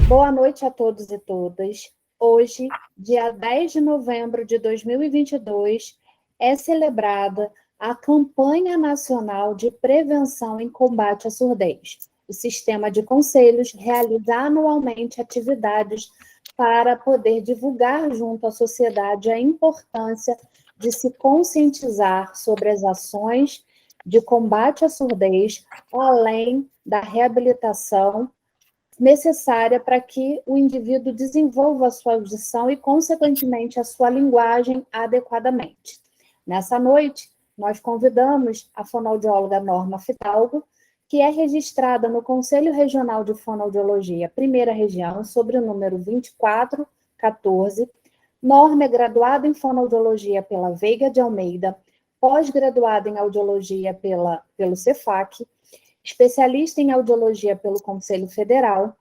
Boa noite a todos e todas. Hoje, dia 10 de novembro de 2022, é celebrada a Campanha Nacional de Prevenção e Combate à Surdez. O Sistema de Conselhos realiza anualmente atividades para poder divulgar junto à sociedade a importância de se conscientizar sobre as ações de combate à surdez, além da reabilitação necessária para que o indivíduo desenvolva a sua audição e, consequentemente, a sua linguagem adequadamente. Nessa noite, nós convidamos a fonoaudióloga Norma Fidalgo, que é registrada no Conselho Regional de Fonoaudiologia, Primeira Região, sobre o número 2414. Norma é graduada em fonoaudiologia pela Veiga de Almeida, pós-graduada em audiologia pelo Cefac, especialista em audiologia pelo Conselho Federal,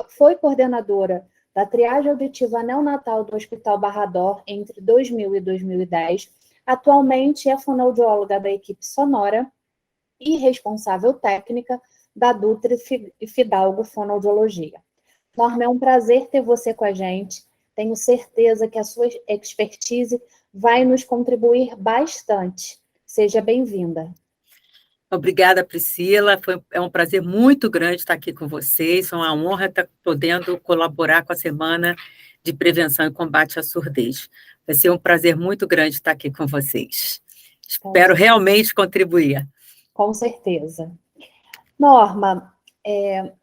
foi coordenadora da triagem auditiva neonatal do Hospital Barra d'Or entre 2000 e 2010, atualmente é fonoaudióloga da equipe sonora e responsável técnica da Dutra e Fidalgo Fonoaudiologia. Norma, é um prazer ter você com a gente. Tenho certeza que a sua expertise vai nos contribuir bastante. Seja bem-vinda. Obrigada, Priscila. É um prazer muito grande estar aqui com vocês. É uma honra estar podendo colaborar com a Semana de Prevenção e Combate à Surdez. Vai ser um prazer muito grande estar aqui com vocês. Espero realmente contribuir. Com certeza. Norma,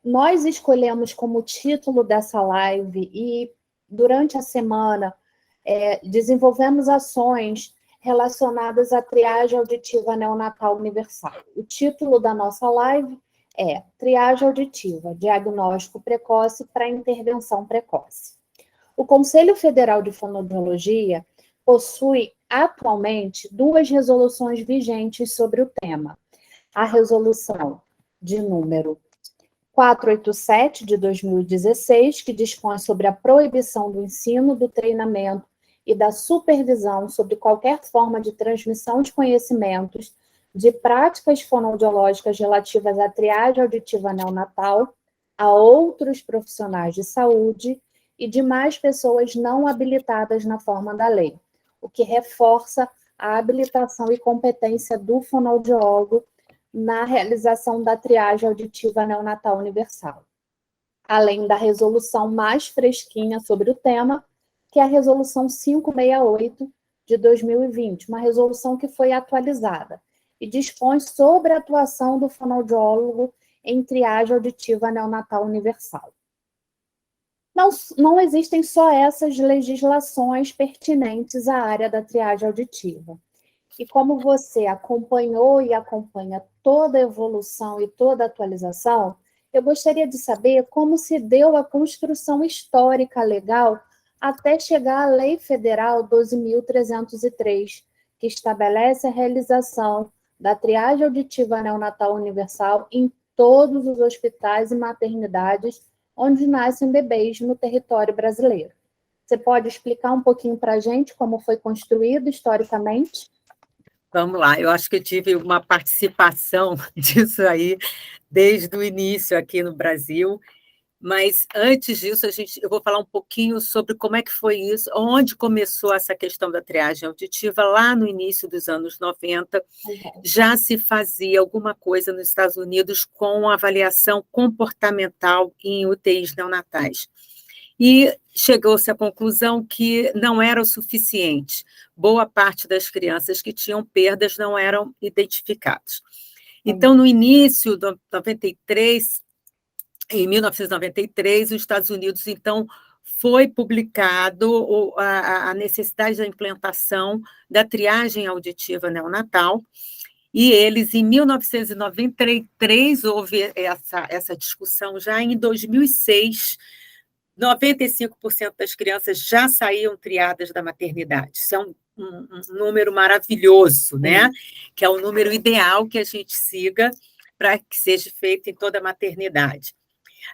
nós escolhemos como título dessa live e, durante a semana, desenvolvemos ações relacionadas à triagem auditiva neonatal universal. O título da nossa live é Triagem Auditiva, Diagnóstico Precoce para Intervenção Precoce. O Conselho Federal de Fonoaudiologia possui atualmente 2 resoluções vigentes sobre o tema. A resolução de número 487 de 2016, que dispõe sobre a proibição do ensino, do treinamento e da supervisão sobre qualquer forma de transmissão de conhecimentos de práticas fonoaudiológicas relativas à triagem auditiva neonatal a outros profissionais de saúde e demais pessoas não habilitadas na forma da lei, o que reforça a habilitação e competência do fonoaudiólogo na realização da triagem auditiva neonatal universal. Além da resolução mais fresquinha sobre o tema, que é a resolução 568 de 2020, uma resolução que foi atualizada e dispõe sobre a atuação do fonoaudiólogo em triagem auditiva neonatal universal. Não existem só essas legislações pertinentes à área da triagem auditiva. E como você acompanhou e acompanha toda a evolução e toda a atualização, eu gostaria de saber como se deu a construção histórica legal até chegar à Lei Federal 12.303, que estabelece a realização da triagem auditiva neonatal universal em todos os hospitais e maternidades onde nascem bebês no território brasileiro. Você pode explicar um pouquinho para a gente como foi construído historicamente? Vamos lá, eu acho que eu tive uma participação disso aí desde o início aqui no Brasil, mas antes disso eu vou falar um pouquinho sobre como é que foi isso, onde começou essa questão da triagem auditiva. Lá no início dos anos 90, já se fazia alguma coisa nos Estados Unidos com avaliação comportamental em UTIs neonatais. E chegou-se à conclusão que não era o suficiente. Boa parte das crianças que tinham perdas não eram identificadas. Então, no início de 93, em 1993, os Estados Unidos, então, foi publicado a necessidade da implantação da triagem auditiva neonatal, e eles, em 1993, houve essa discussão. Já em 2006, 95% das crianças já saíam triadas da maternidade. Isso é um número maravilhoso, né? Que é o número ideal que a gente siga para que seja feito em toda a maternidade.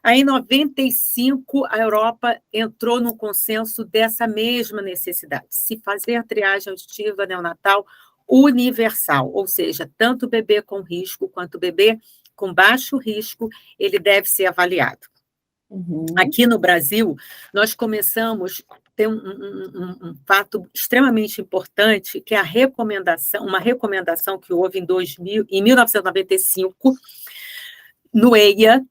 Aí, em 95, a Europa entrou no consenso dessa mesma necessidade, se fazer a triagem auditiva neonatal universal, ou seja, tanto o bebê com risco quanto o bebê com baixo risco, ele deve ser avaliado. Aqui no Brasil, nós começamos a ter um fato extremamente importante, que é uma recomendação que houve em 1995, no EIA,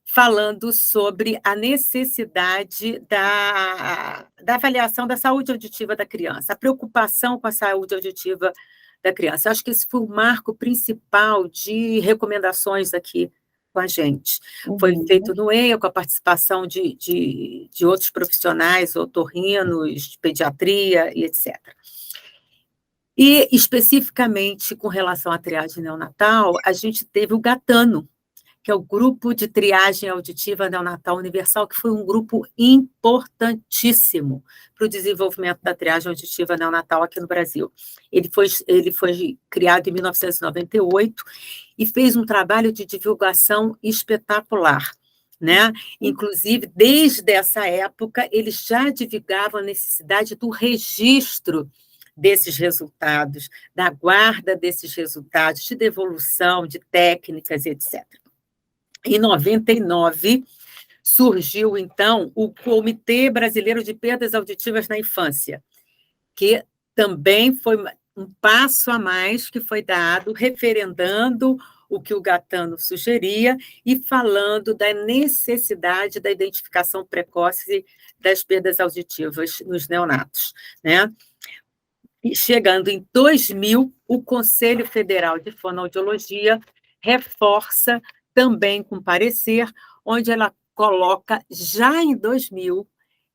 falando sobre a necessidade da avaliação da saúde auditiva da criança, a preocupação com a saúde auditiva da criança. Acho que esse foi o marco principal de recomendações aqui com a gente. Foi feito no EIA, com a participação de outros profissionais, otorrinos, de pediatria e etc. E, especificamente, com relação à triagem neonatal, a gente teve o GATANO, que é o Grupo de Triagem Auditiva Neonatal Universal, que foi um grupo importantíssimo para o desenvolvimento da triagem auditiva neonatal aqui no Brasil. Ele foi criado em 1998 e fez um trabalho de divulgação espetacular, né? Inclusive, desde essa época, eles já divulgavam a necessidade do registro desses resultados, da guarda desses resultados, de devolução, de técnicas, etc. Em 99, surgiu, então, o Comitê Brasileiro de Perdas Auditivas na Infância, que também foi um passo a mais que foi dado, referendando o que o GATANO sugeria e falando da necessidade da identificação precoce das perdas auditivas nos neonatos, né? E chegando em 2000, o Conselho Federal de Fonoaudiologia reforça também com parecer, onde ela coloca, já em 2000,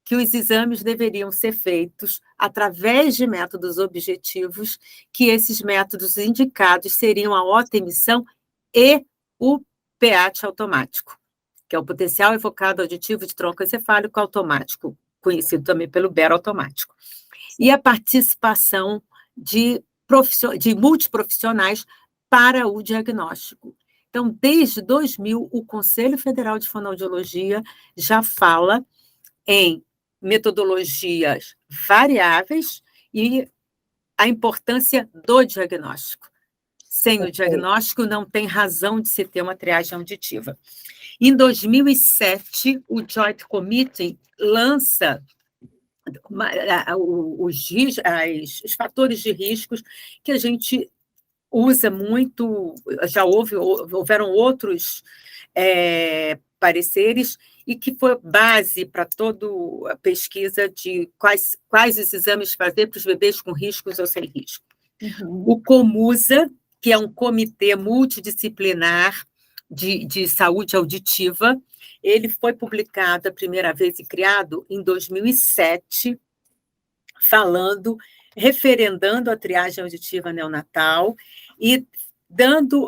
que os exames deveriam ser feitos através de métodos objetivos, que esses métodos indicados seriam a oto-emissão e o PEAT automático, que é o potencial evocado auditivo de tronco encefálico automático, conhecido também pelo BER automático. E a participação de multiprofissionais para o diagnóstico. Então, desde 2000, o Conselho Federal de Fonoaudiologia já fala em metodologias variáveis e a importância do diagnóstico. Sem o diagnóstico, não tem razão de se ter uma triagem auditiva. Em 2007, o Joint Committee lança os fatores de riscos que a gente usa muito, já houveram outros pareceres, e que foi base para toda a pesquisa de quais os exames fazer para os bebês com riscos ou sem risco. O COMUSA, que é um comitê multidisciplinar de saúde auditiva, ele foi publicado a primeira vez e criado em 2007, referendando a triagem auditiva neonatal e dando,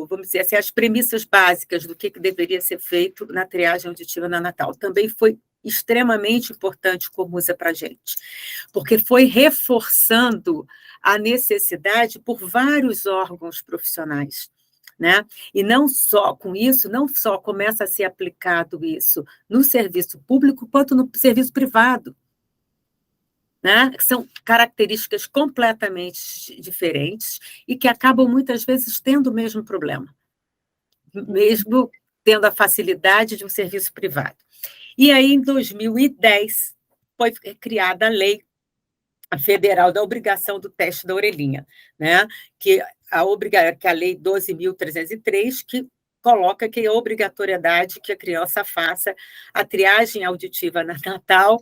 vamos dizer assim, as premissas básicas do que deveria ser feito na triagem auditiva neonatal. Também foi extremamente importante o COMUSA para a gente, porque foi reforçando a necessidade por vários órgãos profissionais, né? E não só com isso, não só começa a ser aplicado isso no serviço público, quanto no serviço privado, né? São características completamente diferentes e que acabam, muitas vezes, tendo o mesmo problema, mesmo tendo a facilidade de um serviço privado. E aí, em 2010, foi criada a Lei Federal da Obrigação do Teste da Orelhinha, né? que a Lei 12.303, que coloca que é obrigatoriedade que a criança faça a triagem auditiva neonatal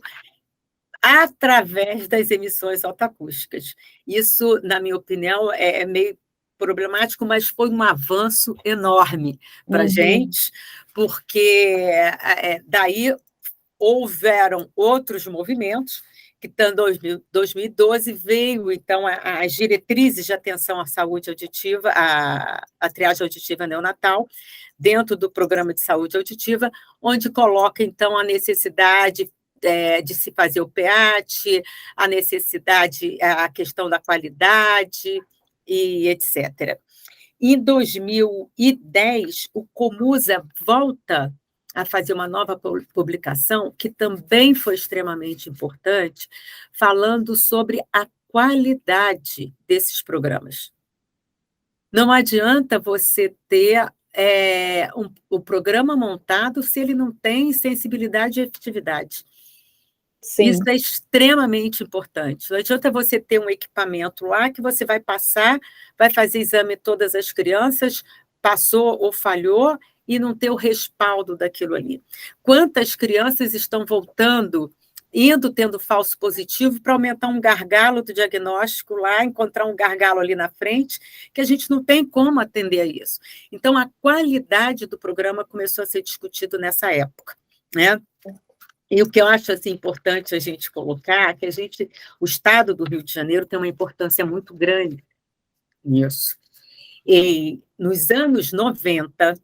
através das emissões autoacústicas. Isso, na minha opinião, é meio problemático, mas foi um avanço enorme para a gente, porque daí houveram outros movimentos, que em 2012 veio, então, as diretrizes de atenção à saúde auditiva, a triagem auditiva neonatal, dentro do Programa de Saúde Auditiva, onde coloca, então, a necessidade de se fazer o PEAT, a necessidade, a questão da qualidade, e etc. Em 2010, o COMUSA volta a fazer uma nova publicação, que também foi extremamente importante, falando sobre a qualidade desses programas. Não adianta você ter o programa montado se ele não tem sensibilidade e efetividade. Sim. Isso é extremamente importante. Não adianta você ter um equipamento lá que você vai passar, vai fazer exame em todas as crianças, passou ou falhou, e não ter o respaldo daquilo ali. Quantas crianças estão voltando, tendo falso positivo, para aumentar um gargalo do diagnóstico lá, encontrar um gargalo ali na frente, que a gente não tem como atender a isso. Então, a qualidade do programa começou a ser discutido nessa época, né? E o que eu acho assim, importante a gente colocar, que o Estado do Rio de Janeiro tem uma importância muito grande nisso. E nos anos 90,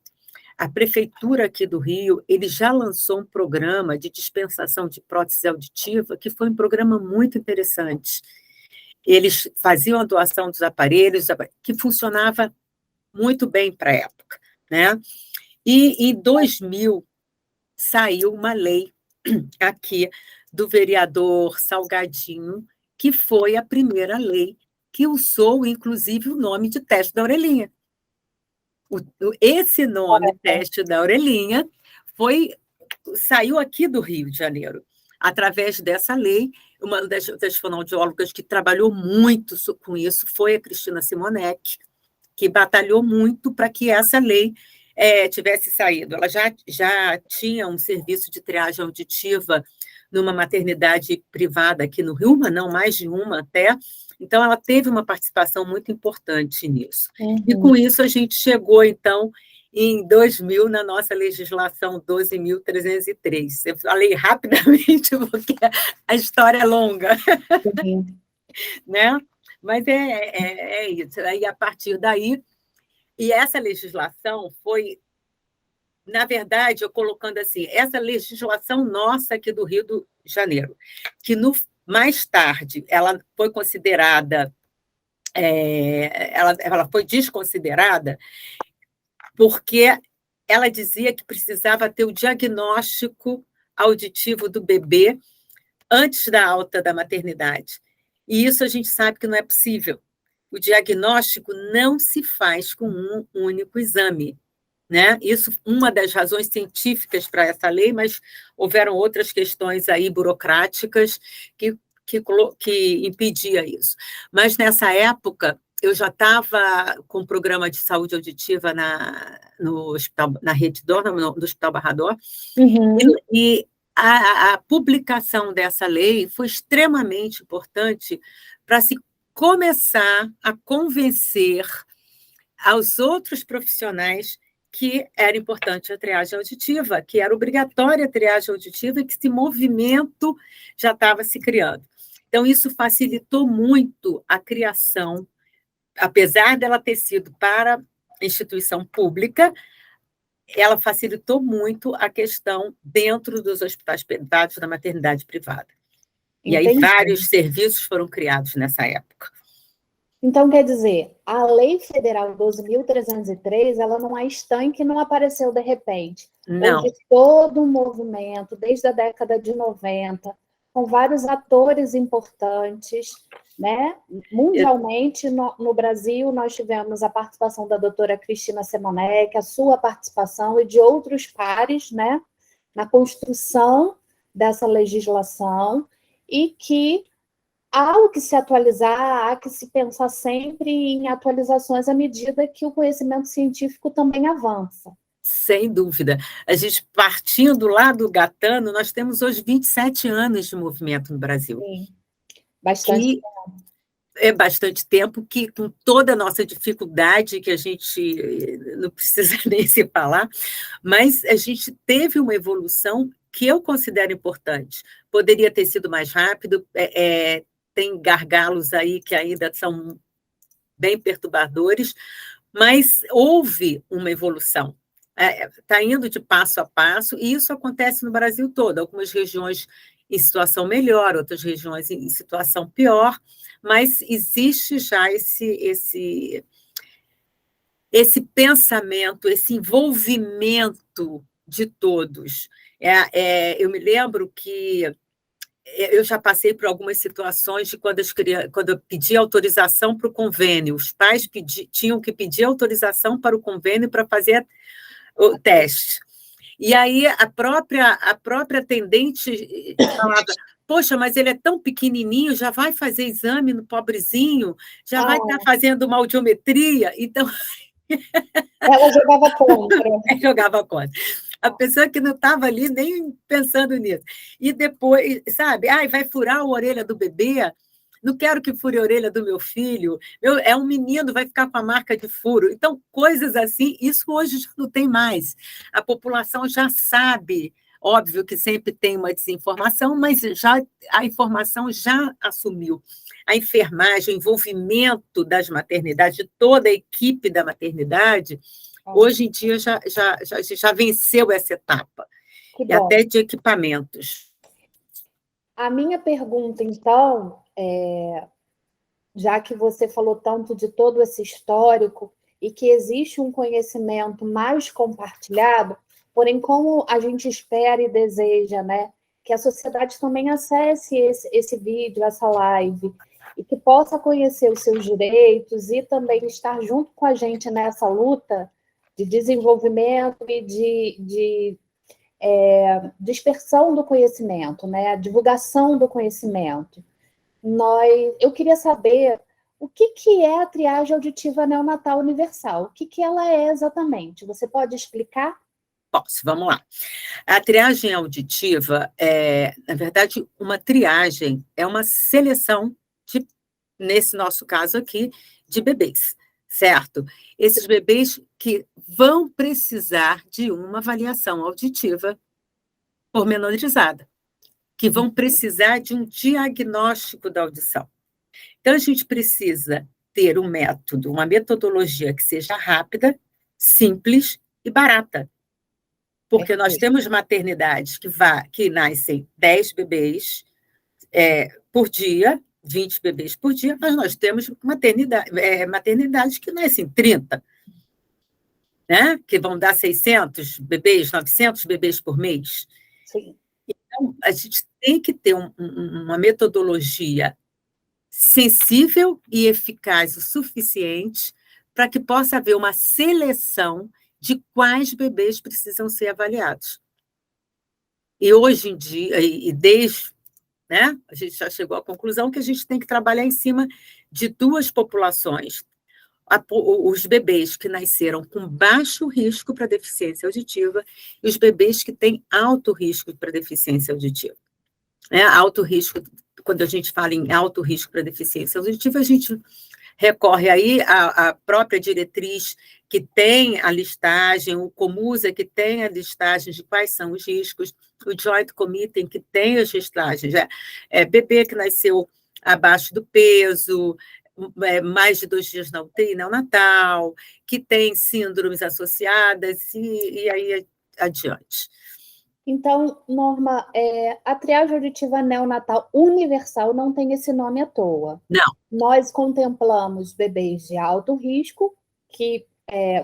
a Prefeitura aqui do Rio, ele já lançou um programa de dispensação de prótese auditiva, que foi um programa muito interessante. Eles faziam a doação dos aparelhos, que funcionava muito bem para a época, né? E em 2000 saiu uma lei aqui do vereador Salgadinho, que foi a primeira lei que usou, inclusive, o nome de teste da orelhinha. Esse nome, teste da orelhinha, saiu aqui do Rio de Janeiro, através dessa lei. Uma das fonoaudiólogas que trabalhou muito com isso foi a Cristina Simonetti, que batalhou muito para que essa lei tivesse saído. Ela já tinha um serviço de triagem auditiva numa maternidade privada aqui no Rio, mas não mais de uma até. Então, ela teve uma participação muito importante nisso. Uhum. E, com isso, a gente chegou, então, em 2000, na nossa legislação 12.303. Eu falei rapidamente, porque a história é longa. Uhum. Né? Mas é isso. Aí, a partir daí, e essa legislação foi, na verdade, eu colocando assim, essa legislação nossa aqui do Rio de Janeiro, que mais tarde ela foi considerada, ela foi desconsiderada, porque ela dizia que precisava ter o diagnóstico auditivo do bebê antes da alta da maternidade. E isso a gente sabe que não é possível. O diagnóstico não se faz com um único exame, né? Isso uma das razões científicas para essa lei, mas houveram outras questões aí burocráticas que impedia isso. Mas nessa época eu já estava com um programa de saúde auditiva no hospital, na Rede Dor, no Hospital Barra Dor, e a publicação dessa lei foi extremamente importante para se começar a convencer aos outros profissionais que era importante a triagem auditiva, que era obrigatória a triagem auditiva e que esse movimento já estava se criando. Então, isso facilitou muito a criação, apesar dela ter sido para instituição pública, ela facilitou muito a questão dentro dos hospitais privados, da maternidade privada. E aí vários serviços foram criados nessa época. Então, quer dizer, a Lei Federal 12.303, ela não é estanque, não apareceu de repente. Não. Houve todo um movimento, desde a década de 90, com vários atores importantes, né? Mundialmente, no Brasil, nós tivemos a participação da doutora Cristina Simonetti, a sua participação e de outros pares, né? Na construção dessa legislação, e que há que se atualizar, há que se pensar sempre em atualizações à medida que o conhecimento científico também avança. Sem dúvida. A gente, partindo lá do Gatano, nós temos hoje 27 anos de movimento no Brasil. Sim, bastante tempo. É bastante tempo, que com toda a nossa dificuldade, que a gente não precisa nem se falar, mas a gente teve uma evolução que eu considero importante. Poderia ter sido mais rápido, tem gargalos aí que ainda são bem perturbadores, mas houve uma evolução. Está indo de passo a passo, e isso acontece no Brasil todo. Algumas regiões em situação melhor, outras regiões em situação pior, mas existe já esse pensamento, esse envolvimento de todos. Eu me lembro que eu já passei por algumas situações de quando eu pedi autorização para o convênio, os pais tinham que pedir autorização para o convênio para fazer o teste. E aí a própria atendente falava, poxa, mas ele é tão pequenininho, já vai fazer exame no pobrezinho, já vai estar fazendo uma audiometria, então... Ela jogava contra. Jogava contra. A pessoa que não estava ali nem pensando nisso. E depois, sabe, vai furar a orelha do bebê, não quero que fure a orelha do meu filho, é um menino, vai ficar com a marca de furo. Então, coisas assim, isso hoje já não tem mais. A população já sabe, óbvio que sempre tem uma desinformação, mas a informação já assumiu. A enfermagem, o envolvimento das maternidades, de toda a equipe da maternidade, hoje em dia já venceu essa etapa, e até de equipamentos. A minha pergunta, então, já que você falou tanto de todo esse histórico e que existe um conhecimento mais compartilhado, porém, como a gente espera e deseja, né, que a sociedade também acesse esse vídeo, essa live, e que possa conhecer os seus direitos e também estar junto com a gente nessa luta de desenvolvimento e de dispersão do conhecimento, né, a divulgação do conhecimento. Eu queria saber o que é a triagem auditiva neonatal universal, o que ela é exatamente. Você pode explicar? Posso, vamos lá. A triagem auditiva na verdade, uma triagem é uma seleção, nesse nosso caso aqui, de bebês, certo? Esses bebês que vão precisar de uma avaliação auditiva pormenorizada, que vão precisar de um diagnóstico da audição. Então, a gente precisa ter um método, uma metodologia que seja rápida, simples e barata. Porque nós temos maternidades que nascem 10 bebês por dia, 20 bebês por dia, mas nós temos maternidades que nascem 30, né? Que vão dar 600 bebês, 900 bebês por mês. Sim. Então, a gente tem que ter uma metodologia sensível e eficaz o suficiente para que possa haver uma seleção de quais bebês precisam ser avaliados. E hoje em dia, né, a gente já chegou à conclusão que a gente tem que trabalhar em cima de duas populações. Os bebês que nasceram com baixo risco para deficiência auditiva e os bebês que têm alto risco para deficiência auditiva. Alto risco, quando a gente fala em alto risco para deficiência auditiva, a gente recorre aí à própria diretriz que tem a listagem, o Comusa que tem a listagem de quais são os riscos, o Joint Committee que tem as listagens, bebê que nasceu abaixo do peso, mais de 2 dias na UTI neonatal, que tem síndromes associadas e aí adiante. Então, Norma, a triagem auditiva neonatal universal não tem esse nome à toa. Não. Nós contemplamos bebês de alto risco, que,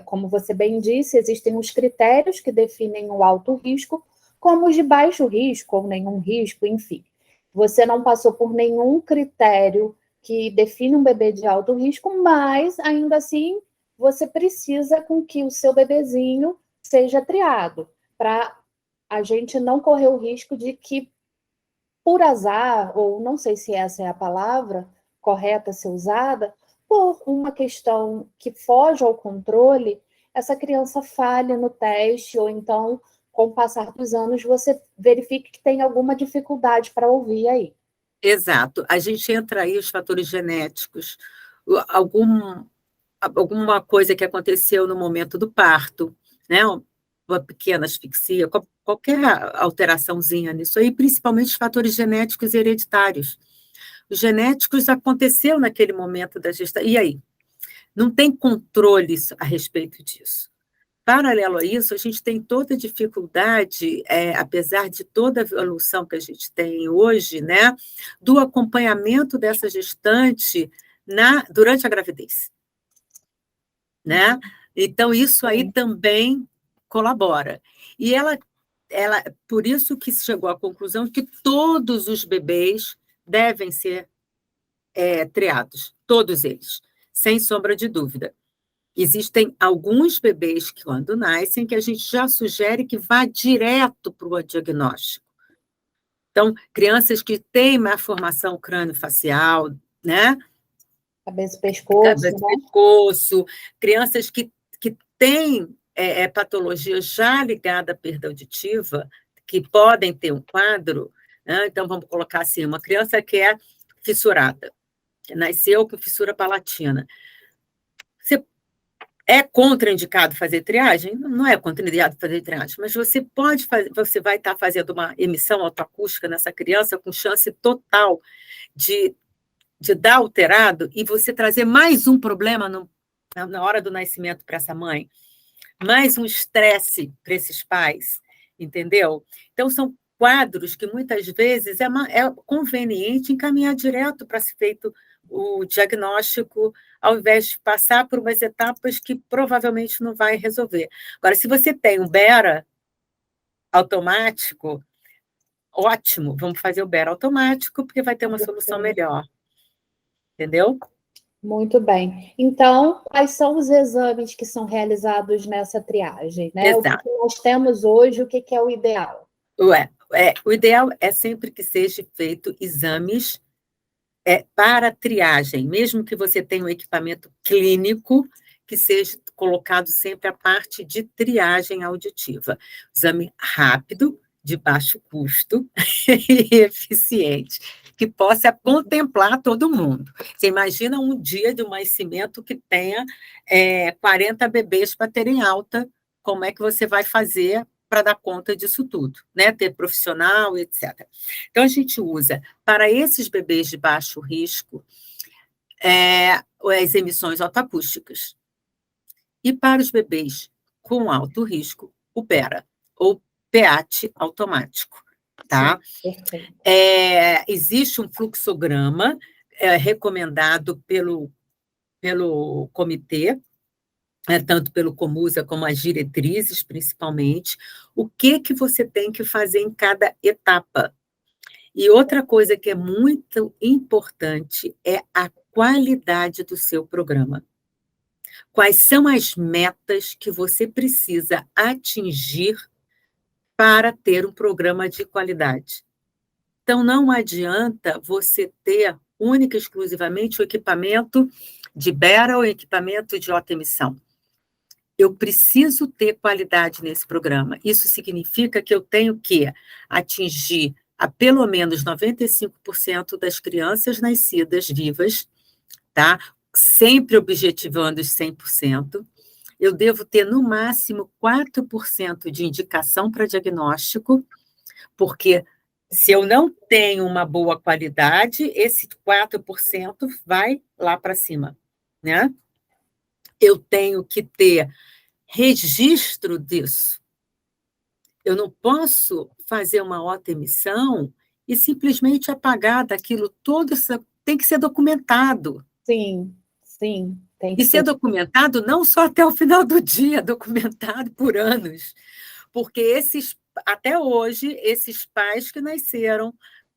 como você bem disse, existem os critérios que definem o alto risco, como os de baixo risco ou nenhum risco, enfim. Você não passou por nenhum critério que define um bebê de alto risco, mas, ainda assim, você precisa com que o seu bebezinho seja triado, para a gente não correr o risco de que, por azar, ou não sei se essa é a palavra correta a ser usada, por uma questão que foge ao controle, essa criança falhe no teste, ou então, com o passar dos anos, você verifique que tem alguma dificuldade para ouvir aí. Exato. A gente entra aí os fatores genéticos, alguma coisa que aconteceu no momento do parto, né? Uma pequena asfixia, qualquer alteraçãozinha nisso aí, principalmente os fatores genéticos e hereditários. Os genéticos aconteceu naquele momento da gestação. E aí? Não tem controle a respeito disso. Paralelo a isso, a gente tem toda a dificuldade, apesar de toda a evolução que a gente tem hoje, né, do acompanhamento dessa gestante durante a gravidez. Né? Então, isso aí também colabora. E ela por isso que chegou à conclusão que todos os bebês devem ser triados, todos eles, sem sombra de dúvida. Existem alguns bebês que, quando nascem, que a gente já sugere que vá direto para o diagnóstico. Então, crianças que têm má formação crânio-facial, né? Cabeça e pescoço, Cabeça e pescoço, crianças que têm patologia já ligada à perda auditiva, que podem ter um quadro, né? Então, vamos colocar assim, uma criança que é fissurada, que nasceu com fissura palatina. Você é contraindicado fazer triagem? Não é contraindicado fazer triagem, mas você pode fazer, você vai estar fazendo uma emissão autoacústica nessa criança com chance total de dar alterado e você trazer mais um problema na hora do nascimento para essa mãe, mais um estresse para esses pais, entendeu? Então, são quadros que muitas vezes é conveniente encaminhar direto para ser feito o diagnóstico, ao invés de passar por umas etapas que provavelmente não vai resolver. Agora, se você tem um BERA automático, ótimo, vamos fazer o BERA automático, porque vai ter uma solução melhor. Entendeu? Muito bem. Então, quais são os exames que são realizados nessa triagem, né? Exato. O que nós temos hoje, o que é o ideal? O ideal é sempre que seja feito exames para triagem, mesmo que você tenha um equipamento clínico, que seja colocado sempre a parte de triagem auditiva. Exame rápido, de baixo custo e eficiente, que possa contemplar todo mundo. Você imagina um dia de um nascimento que tenha 40 bebês para terem alta, como é que você vai fazer para dar conta disso tudo, né? Ter profissional, etc. Então, a gente usa, para esses bebês de baixo risco, as emissões autoacústicas. E para os bebês com alto risco, o PERA, ou PEAT automático, tá? Perfeito. Existe um fluxograma recomendado pelo comitê, tanto pelo Comusa como as diretrizes, principalmente, o que você tem que fazer em cada etapa. E outra coisa que é muito importante é a qualidade do seu programa. Quais são as metas que você precisa atingir para ter um programa de qualidade? Então, não adianta você ter única e exclusivamente o equipamento de BERA ou equipamento de alta emissão. Eu preciso ter qualidade nesse programa. Isso significa que eu tenho que atingir a pelo menos 95% das crianças nascidas vivas, tá? Sempre objetivando os 100%. Eu devo ter, no máximo, 4% de indicação para diagnóstico, porque se eu não tenho uma boa qualidade, esse 4% vai lá para cima, né? Eu tenho que ter registro disso. Eu não posso fazer uma auto-emissão e simplesmente apagar daquilo todo, isso tem que ser documentado. Sim, sim. Tem que E ser documentado não só até o final do dia, documentado por anos. Porque até hoje, esses pais que nasceram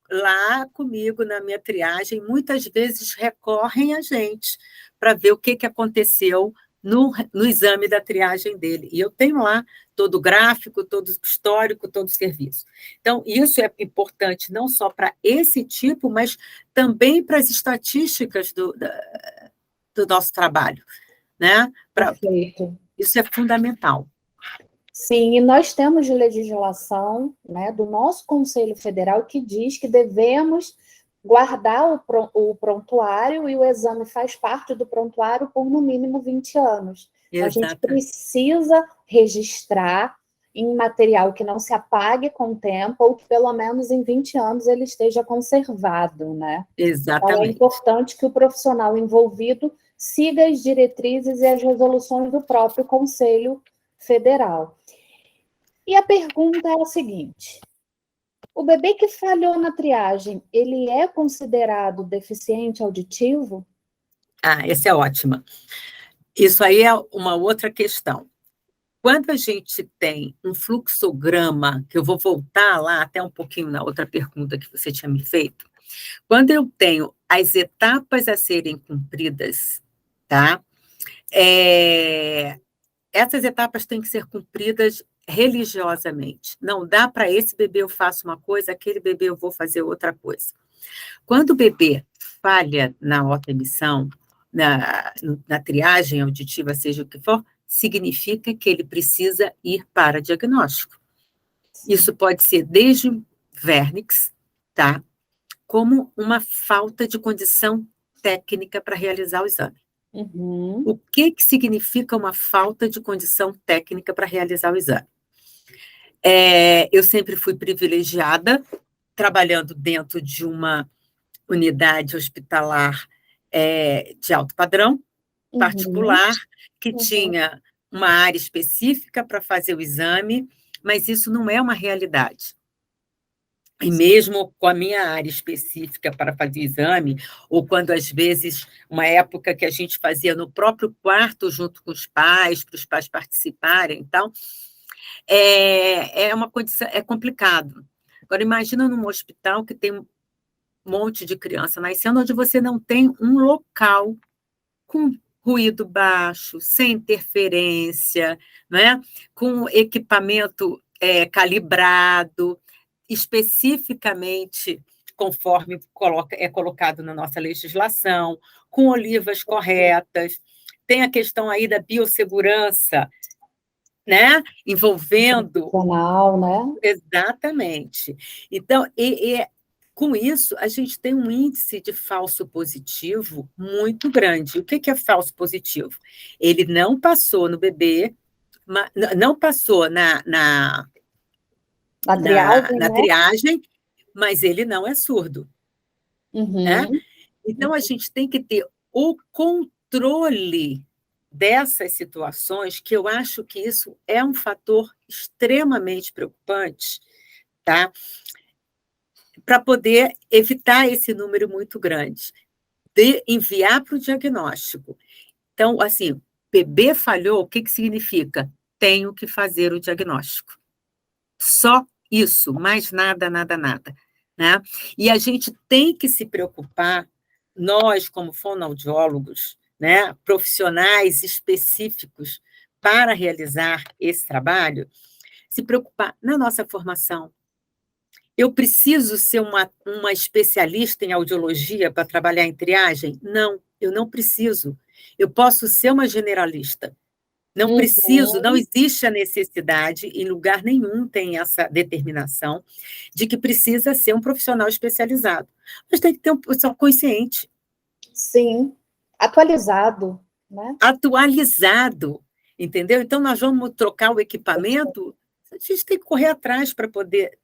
lá comigo na minha triagem, muitas vezes recorrem a gente para ver o que aconteceu no exame da triagem dele. E eu tenho lá todo o gráfico, todo o histórico, todo o serviço. Então, isso é importante não só para esse tipo, mas também para as estatísticas do nosso trabalho, né? Perfeito. Isso é fundamental. Sim, e nós temos legislação, né, do nosso Conselho Federal que diz que devemos guardar o prontuário e o exame faz parte do prontuário por no mínimo 20 anos. Então, a gente precisa registrar em material que não se apague com o tempo ou que pelo menos em 20 anos ele esteja conservado, né? Exatamente. Então, é importante que o profissional envolvido siga as diretrizes e as resoluções do próprio Conselho Federal. E a pergunta é a seguinte: o bebê que falhou na triagem, ele é considerado deficiente auditivo? Essa é ótima. Isso aí é uma outra questão. quando a gente tem um fluxograma, que eu vou voltar lá até um pouquinho na outra pergunta que você tinha me feito, quando eu tenho as etapas a serem cumpridas, tá? Essas etapas têm que ser cumpridas religiosamente. Não dá para esse bebê eu faço uma coisa, aquele bebê eu vou fazer outra coisa. Quando o bebê falha na autoemissão, na triagem auditiva, seja o que for, significa que ele precisa ir para diagnóstico. Sim. Isso pode ser desde Vernix, tá? Como uma falta de condição técnica para realizar o exame. Uhum. O que significa uma falta de condição técnica para realizar o exame? Eu sempre fui privilegiada, trabalhando dentro de uma unidade hospitalar de alto padrão, particular, que tinha uma área específica para fazer o exame, mas isso não é uma realidade. E mesmo com a minha área específica para fazer o exame, ou quando, às vezes, uma época que a gente fazia no próprio quarto, junto com os pais, para os pais participarem, então, é uma condição, é complicado. Agora, imagina num hospital que tem um monte de criança nascendo, onde você não tem um local com ruído baixo, sem interferência, né? Com equipamento calibrado, especificamente conforme é colocado na nossa legislação, com olivas corretas. Tem a questão aí da biossegurança, né? Envolvendo... né? Exatamente. Então, com isso, a gente tem um índice de falso positivo muito grande. O que é falso positivo? Ele não passou no bebê, não passou na triagem, mas ele não é surdo. Né? Então, a gente tem que ter o controle dessas situações, que eu acho que isso é um fator extremamente preocupante, tá? Para poder evitar esse número muito grande, de enviar para o diagnóstico. Então, assim, bebê falhou, o que significa? Tenho que fazer o diagnóstico. Só isso, mais nada, nada, nada. Né? E a gente tem que se preocupar, nós, como fonoaudiólogos, né, profissionais específicos para realizar esse trabalho, se preocupar na nossa formação. Eu preciso ser uma especialista em audiologia para trabalhar em triagem? Não, eu não preciso. Eu posso ser uma generalista. Não preciso, não existe a necessidade, em lugar nenhum tem essa determinação, de que precisa ser um profissional especializado. Mas tem que ter um profissional consciente. Sim, atualizado. Né? Atualizado, entendeu? Então, nós vamos trocar o equipamento, a gente tem que correr atrás para poder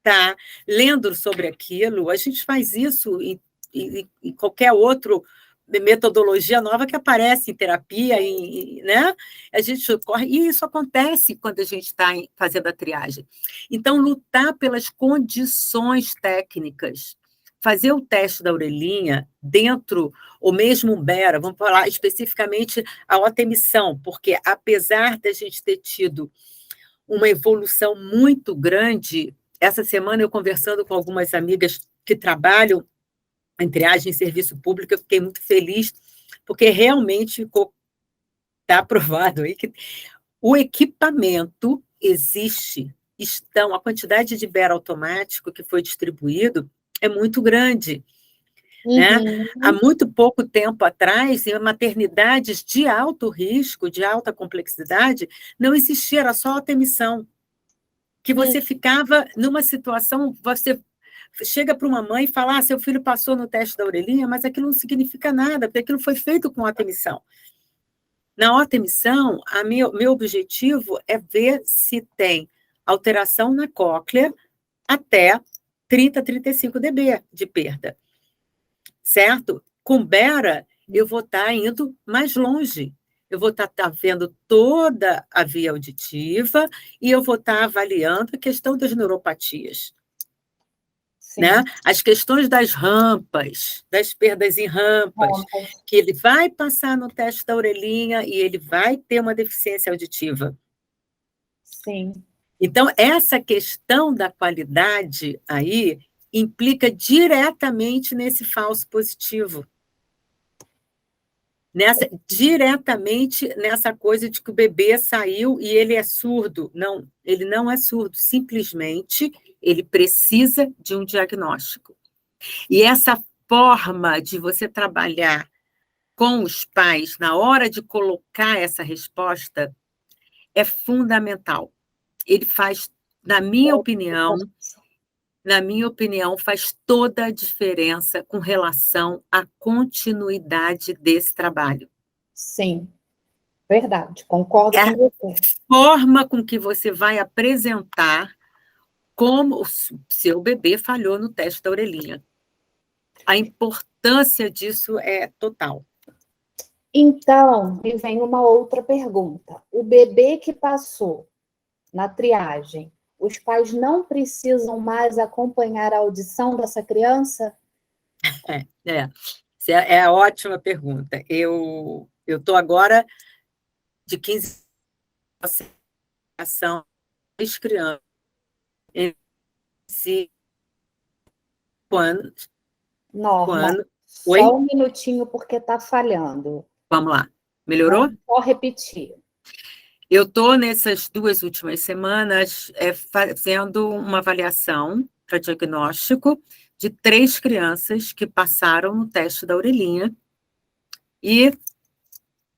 estar lendo sobre aquilo. A gente faz isso em qualquer outro metodologia nova que aparece em terapia, né? A gente corre, e isso acontece quando a gente está fazendo a triagem. Então, lutar pelas condições técnicas, fazer o teste da orelhinha dentro, ou mesmo um BERA, vamos falar especificamente a autoemissão, porque apesar da gente ter tido uma evolução muito grande, essa semana eu conversando com algumas amigas que trabalham em triagem em serviço público, eu fiquei muito feliz, porque realmente está aprovado aí que o equipamento existe, a quantidade de BERA automático que foi distribuído é muito grande. Né? Há muito pouco tempo atrás, em maternidades de alto risco, de alta complexidade, não existia, era só autoemissão. Que você ficava numa situação, você chega para uma mãe e fala, seu filho passou no teste da orelhinha, mas aquilo não significa nada, porque aquilo foi feito com autoemissão. Na autoemissão, meu objetivo é ver se tem alteração na cóclea até 30, 35 dB de perda. Certo? Com BERA, eu vou estar indo mais longe. Eu vou estar vendo toda a via auditiva e eu vou estar avaliando a questão das neuropatias. Né? As questões das rampas, das perdas em rampas, que ele vai passar no teste da orelhinha e ele vai ter uma deficiência auditiva. Sim. Então, essa questão da qualidade aí implica diretamente nesse falso positivo. Diretamente nessa coisa de que o bebê saiu e ele é surdo. Não, ele não é surdo, simplesmente ele precisa de um diagnóstico. E essa forma de você trabalhar com os pais na hora de colocar essa resposta é fundamental. Ele faz, na minha opinião, faz toda a diferença com relação à continuidade desse trabalho. Sim, verdade, concordo É com você. a forma com que você vai apresentar como o seu bebê falhou no teste da orelhinha. A importância disso é total. Então, me vem uma outra pergunta. O bebê que passou na triagem, os pais não precisam mais acompanhar a audição dessa criança? Essa é a ótima pergunta. Eu estou agora de 15 ação, 3 crianças em 5 anos. Norma, Oi? só um minutinho porque está falhando. Vamos lá. Melhorou? Vamos só repetir. Eu estou, nessas 2 últimas semanas, fazendo uma avaliação para diagnóstico de 3 crianças que passaram no teste da orelhinha e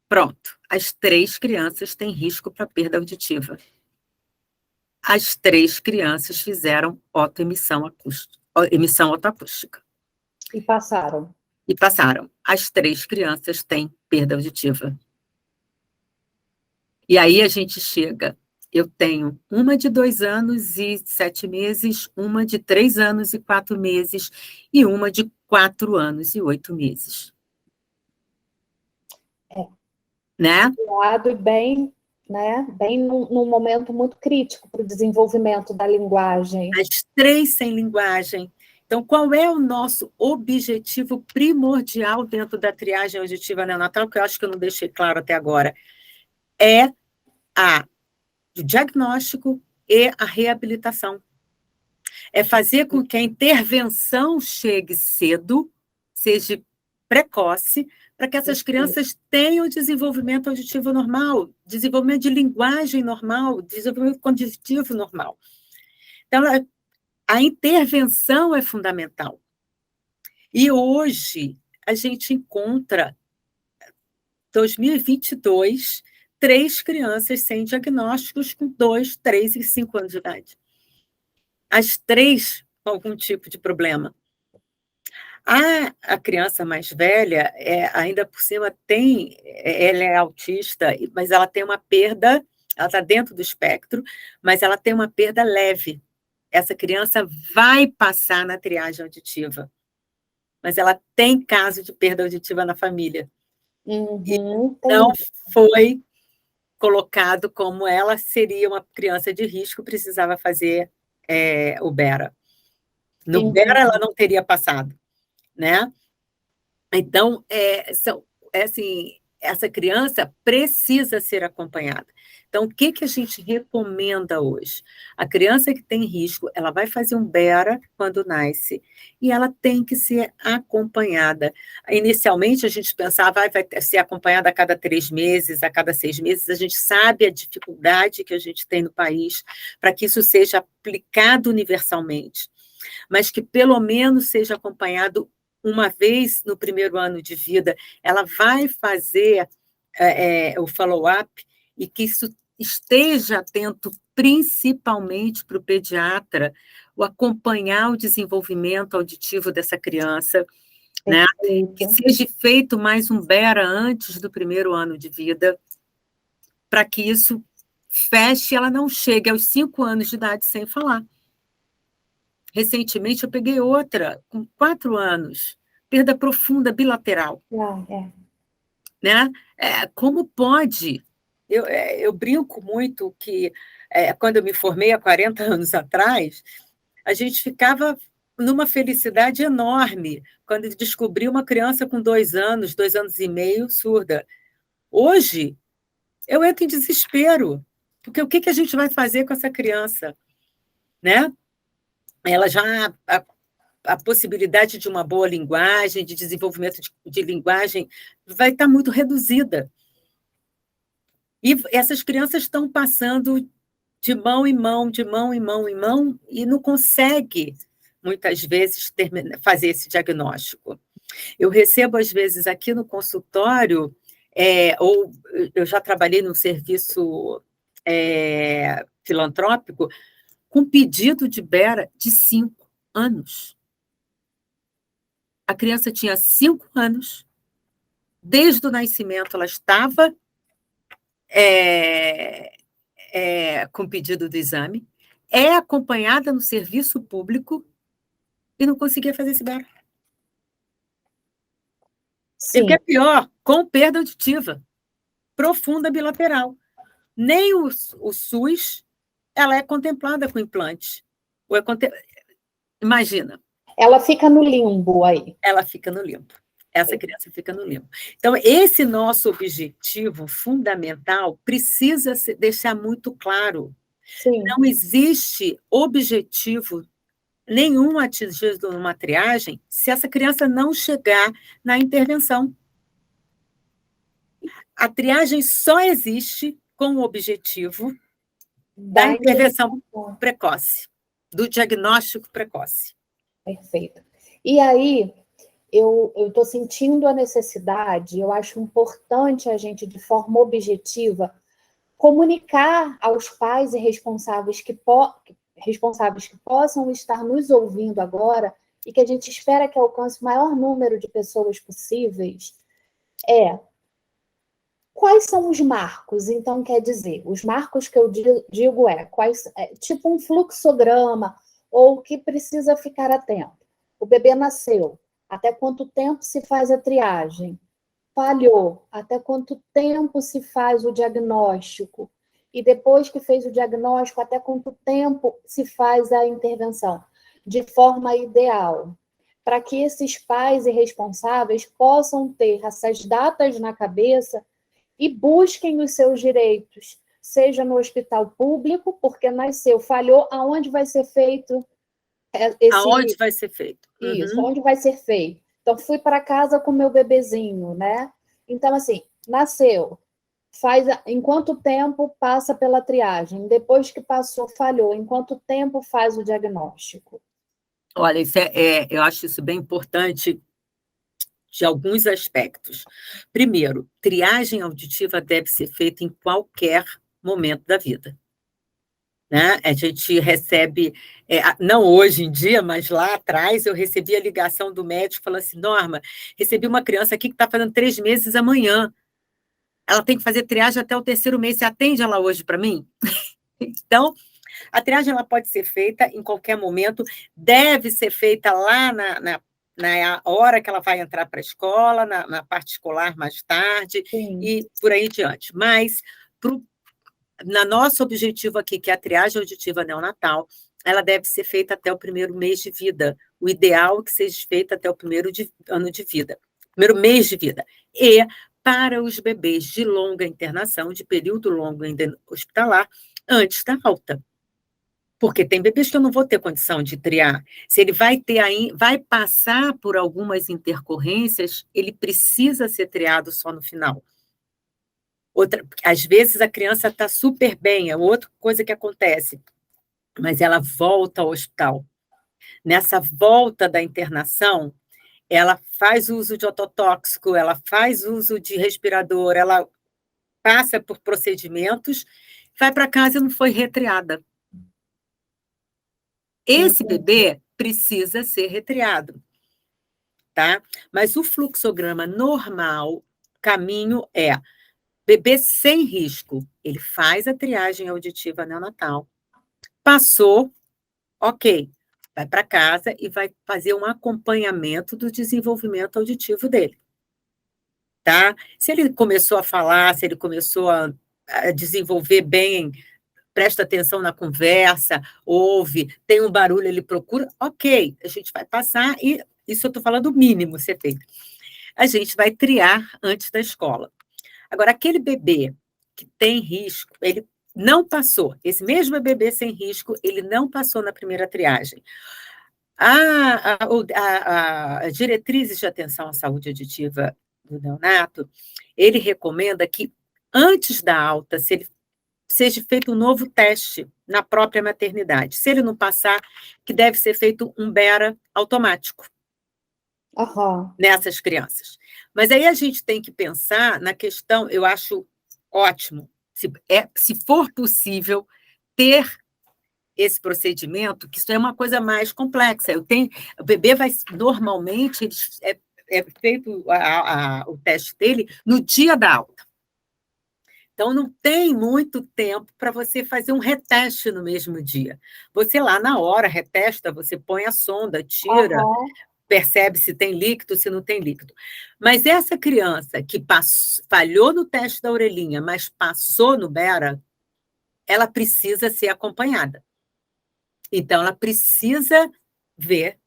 pronto, as 3 crianças têm risco para perda auditiva. As 3 crianças fizeram emissão otoacústica. E passaram. E passaram. As 3 crianças têm perda auditiva. E aí a gente chega, eu tenho uma de 2 anos e 7 meses, uma de 3 anos e 4 meses e uma de 4 anos e 8 meses. Né? Lado e bem, né? Bem num momento muito crítico para o desenvolvimento da linguagem. As 3 sem linguagem. Então, qual é o nosso objetivo primordial dentro da triagem auditiva neonatal, que eu acho que eu não deixei claro até agora? É o diagnóstico e a reabilitação. É fazer com que a intervenção chegue cedo, seja precoce, para que essas crianças tenham desenvolvimento auditivo normal, desenvolvimento de linguagem normal, desenvolvimento cognitivo normal. Então, a intervenção é fundamental. E hoje, a gente encontra, 2022, 3 crianças sem diagnósticos com 2, 3 e 5 anos de idade. As 3 com algum tipo de problema. A criança mais velha, ainda por cima, ela é autista, mas ela tem uma perda, ela está dentro do espectro, mas ela tem uma perda leve. Essa criança vai passar na triagem auditiva, mas ela tem caso de perda auditiva na família. E não foi colocado como ela seria uma criança de risco, precisava fazer o BERA. No BERA, ela não teria passado, né? Então, assim, essa criança precisa ser acompanhada. Então, o que a gente recomenda hoje? A criança que tem risco, ela vai fazer um BERA quando nasce, e ela tem que ser acompanhada. Inicialmente, a gente pensava, vai ser acompanhada a cada 3 meses, a cada 6 meses. A gente sabe a dificuldade que a gente tem no país para que isso seja aplicado universalmente, mas que pelo menos seja acompanhado uma vez no primeiro ano de vida. Ela vai fazer o follow-up e que isso esteja atento principalmente para o pediatra, o acompanhar o desenvolvimento auditivo dessa criança, né? Que seja feito mais um BERA antes do primeiro ano de vida, para que isso feche e ela não chegue aos 5 anos de idade sem falar. Recentemente, eu peguei outra, com 4 anos, perda profunda bilateral. Né? Como pode? Eu brinco muito que, quando eu me formei há 40 anos atrás, a gente ficava numa felicidade enorme quando descobri uma criança com 2 anos, 2 anos e meio, surda. Hoje, eu entro em desespero. Porque o que a gente vai fazer com essa criança, né? Ela já a possibilidade de uma boa linguagem, de desenvolvimento de linguagem, vai estar muito reduzida. E essas crianças estão passando de mão em mão, de mão em mão em mão, e não consegue, muitas vezes, fazer esse diagnóstico. Eu recebo, às vezes, aqui no consultório, ou eu já trabalhei num serviço filantrópico, com pedido de Bera de 5 anos. A criança tinha 5 anos, desde o nascimento ela estava com pedido do exame, é acompanhada no serviço público e não conseguia fazer esse Bera. E o que é pior, com perda auditiva profunda bilateral. Nem o SUS, ela é contemplada com implante. Imagina. Ela fica no limbo aí. Ela fica no limbo. Essa criança fica no limbo. Então, esse nosso objetivo fundamental precisa deixar muito claro. Sim. Não existe objetivo nenhum atingido numa triagem se essa criança não chegar na intervenção. A triagem só existe com o objetivo da intervenção precoce, do diagnóstico precoce. Perfeito. E aí, eu estou sentindo a necessidade, eu acho importante a gente, de forma objetiva, comunicar aos pais e responsáveis que possam estar nos ouvindo agora e que a gente espera que alcance o maior número de pessoas possíveis, quais são os marcos? Então, quer dizer, os marcos que eu digo tipo um fluxograma, ou o que precisa ficar atento. O bebê nasceu, até quanto tempo se faz a triagem? Falhou, até quanto tempo se faz o diagnóstico? E depois que fez o diagnóstico, até quanto tempo se faz a intervenção? De forma ideal, para que esses pais e responsáveis possam ter essas datas na cabeça e busquem os seus direitos, seja no hospital público, porque nasceu, falhou, aonde vai ser feito aonde vai ser feito? Isso, onde vai ser feito. Então, fui para casa com meu bebezinho, né? Então, assim, nasceu, em quanto tempo passa pela triagem? Depois que passou, falhou, em quanto tempo faz o diagnóstico? Olha, eu acho isso bem importante de alguns aspectos. Primeiro, triagem auditiva deve ser feita em qualquer momento da vida. Né? A gente recebe, não hoje em dia, mas lá atrás, eu recebi a ligação do médico falando assim, Norma, recebi uma criança aqui que está fazendo 3 meses amanhã. Ela tem que fazer triagem até o 3º mês. Você atende ela hoje para mim? Então, a triagem ela pode ser feita em qualquer momento, deve ser feita lá na hora que ela vai entrar para a escola, na parte escolar mais tarde, Sim. E por aí diante. Mas, na nosso objetivo aqui, que é a triagem auditiva neonatal, ela deve ser feita até o 1º mês de vida. O ideal é que seja feita até o 1º ano de vida, 1º mês de vida. E para os bebês de longa internação, de período longo ainda hospitalar, antes da alta. Porque tem bebês que eu não vou ter condição de triar. Se ele vai passar por algumas intercorrências, ele precisa ser triado só no final. Às vezes a criança está super bem, é outra coisa que acontece, mas ela volta ao hospital. Nessa volta da internação, ela faz uso de ototóxico, ela faz uso de respirador, ela passa por procedimentos, vai para casa e não foi retriada. Esse bebê precisa ser retriado, tá? Mas o fluxograma normal, caminho bebê sem risco. Ele faz a triagem auditiva neonatal. Passou, ok, vai para casa e vai fazer um acompanhamento do desenvolvimento auditivo dele, tá? Se ele começou a falar, se ele começou a desenvolver bem, presta atenção na conversa, ouve, tem um barulho, ele procura, ok, a gente vai passar, e isso eu estou falando o mínimo ser feito. A gente vai triar antes da escola. Agora, aquele bebê que tem risco, ele não passou. Esse mesmo bebê sem risco, ele não passou na primeira triagem. As diretrizes de atenção à saúde auditiva do neonato, ele recomenda que, antes da alta, se ele seja feito um novo teste na própria maternidade. Se ele não passar, que deve ser feito um BERA automático nessas crianças. Mas aí a gente tem que pensar na questão, eu acho ótimo, se for possível, ter esse procedimento, que isso é uma coisa mais complexa. O bebê vai, normalmente, é feito o teste dele no dia da alta. Então, não tem muito tempo para você fazer um reteste no mesmo dia. Você lá na hora retesta, você põe a sonda, tira, percebe se tem líquido, se não tem líquido. Mas essa criança que falhou no teste da orelhinha, mas passou no BERA, ela precisa ser acompanhada. Então, ela precisa ver,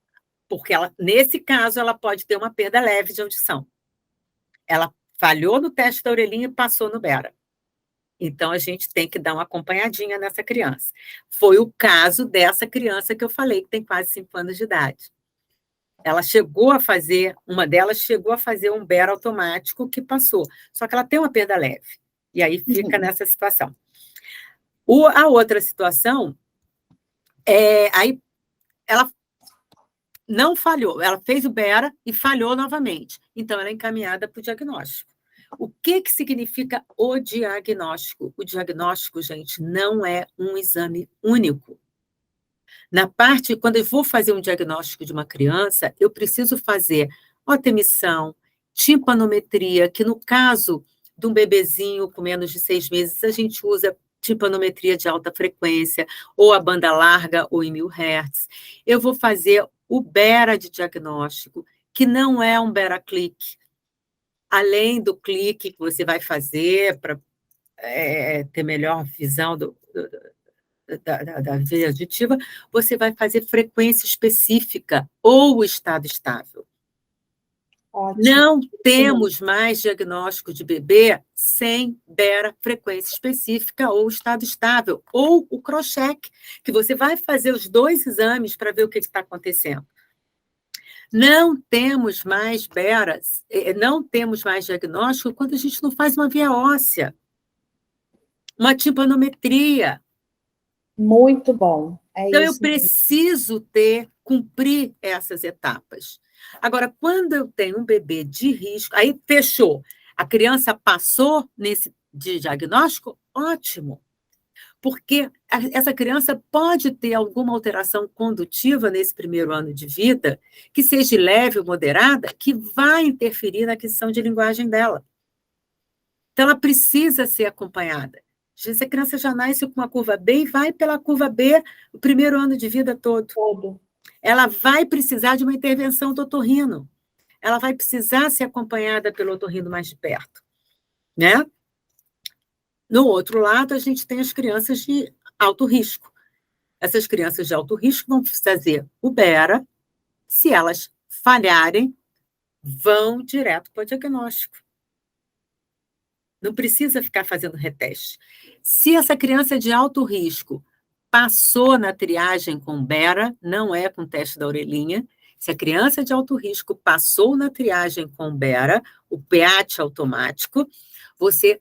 porque nesse caso ela pode ter uma perda leve de audição. Ela falhou no teste da orelhinha e passou no BERA. Então, a gente tem que dar uma acompanhadinha nessa criança. Foi o caso dessa criança que eu falei, que tem quase 5 anos de idade. Uma delas chegou a fazer um BERA automático que passou, só que ela tem uma perda leve, e aí fica nessa situação. A outra situação, aí ela não falhou, ela fez o BERA e falhou novamente, então ela é encaminhada para o diagnóstico. O que significa o diagnóstico? O diagnóstico, gente, não é um exame único. Quando eu vou fazer um diagnóstico de uma criança, eu preciso fazer otemição, timpanometria, que no caso de um bebezinho com menos de 6 meses, a gente usa timpanometria de alta frequência, ou a banda larga, ou em 1000 Hz. Eu vou fazer o BERA de diagnóstico, que não é um BERA-clique. Além do clique que você vai fazer para ter melhor visão da veia auditiva, você vai fazer frequência específica ou o estado estável. Ótimo. Não temos mais diagnóstico de bebê sem BERA, frequência específica ou estado estável, ou o cross-check, que você vai fazer os 2 exames para ver o que está acontecendo. Não temos mais BERAs, não temos mais diagnóstico quando a gente não faz uma via óssea, uma timpanometria. Muito bom. Então, eu preciso cumprir essas etapas. Agora, quando eu tenho um bebê de risco, aí fechou, a criança passou nesse diagnóstico, ótimo. Porque essa criança pode ter alguma alteração condutiva nesse primeiro ano de vida, que seja leve ou moderada, que vai interferir na aquisição de linguagem dela. Então, ela precisa ser acompanhada. Se a criança já nasce com uma curva B e vai pela curva B o primeiro ano de vida todo. Ela vai precisar de uma intervenção do otorrino. Ela vai precisar ser acompanhada pelo otorrino mais de perto, né? No outro lado, a gente tem as crianças de alto risco. Essas crianças de alto risco vão fazer o BERA. Se elas falharem, vão direto para o diagnóstico. Não precisa ficar fazendo reteste. Se essa criança de alto risco passou na triagem com BERA, não é com teste da orelhinha, se a criança de alto risco passou na triagem com BERA, o PEAT automático, você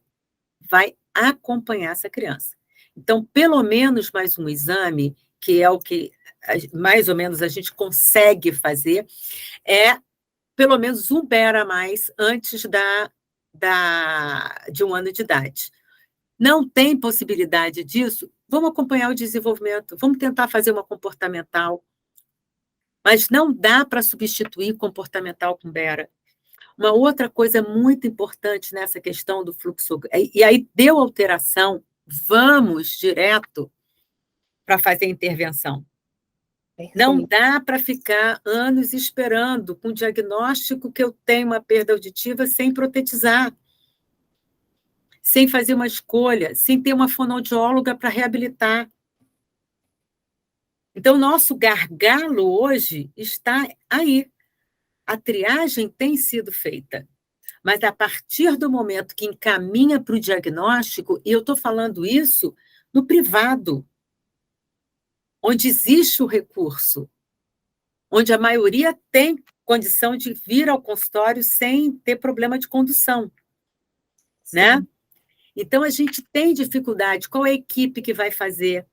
vai acompanhar essa criança. Então, pelo menos mais um exame, que é o que mais ou menos a gente consegue fazer, é pelo menos um BERA a mais antes de 1 ano de idade. Não tem possibilidade disso? Vamos acompanhar o desenvolvimento, vamos tentar fazer uma comportamental. Mas não dá para substituir comportamental com BERA. Uma outra coisa muito importante nessa questão do fluxo, e aí deu alteração, vamos direto para fazer a intervenção. Perfeito. Não dá para ficar anos esperando com o diagnóstico que eu tenho uma perda auditiva sem protetizar, sem fazer uma escolha, sem ter uma fonoaudióloga para reabilitar. Então, nosso gargalo hoje está aí. A triagem tem sido feita, mas a partir do momento que encaminha para o diagnóstico, e eu estou falando isso no privado, onde existe o recurso, onde a maioria tem condição de vir ao consultório sem ter problema de condução, né? Então, a gente tem dificuldade. Qual é a equipe que vai fazer?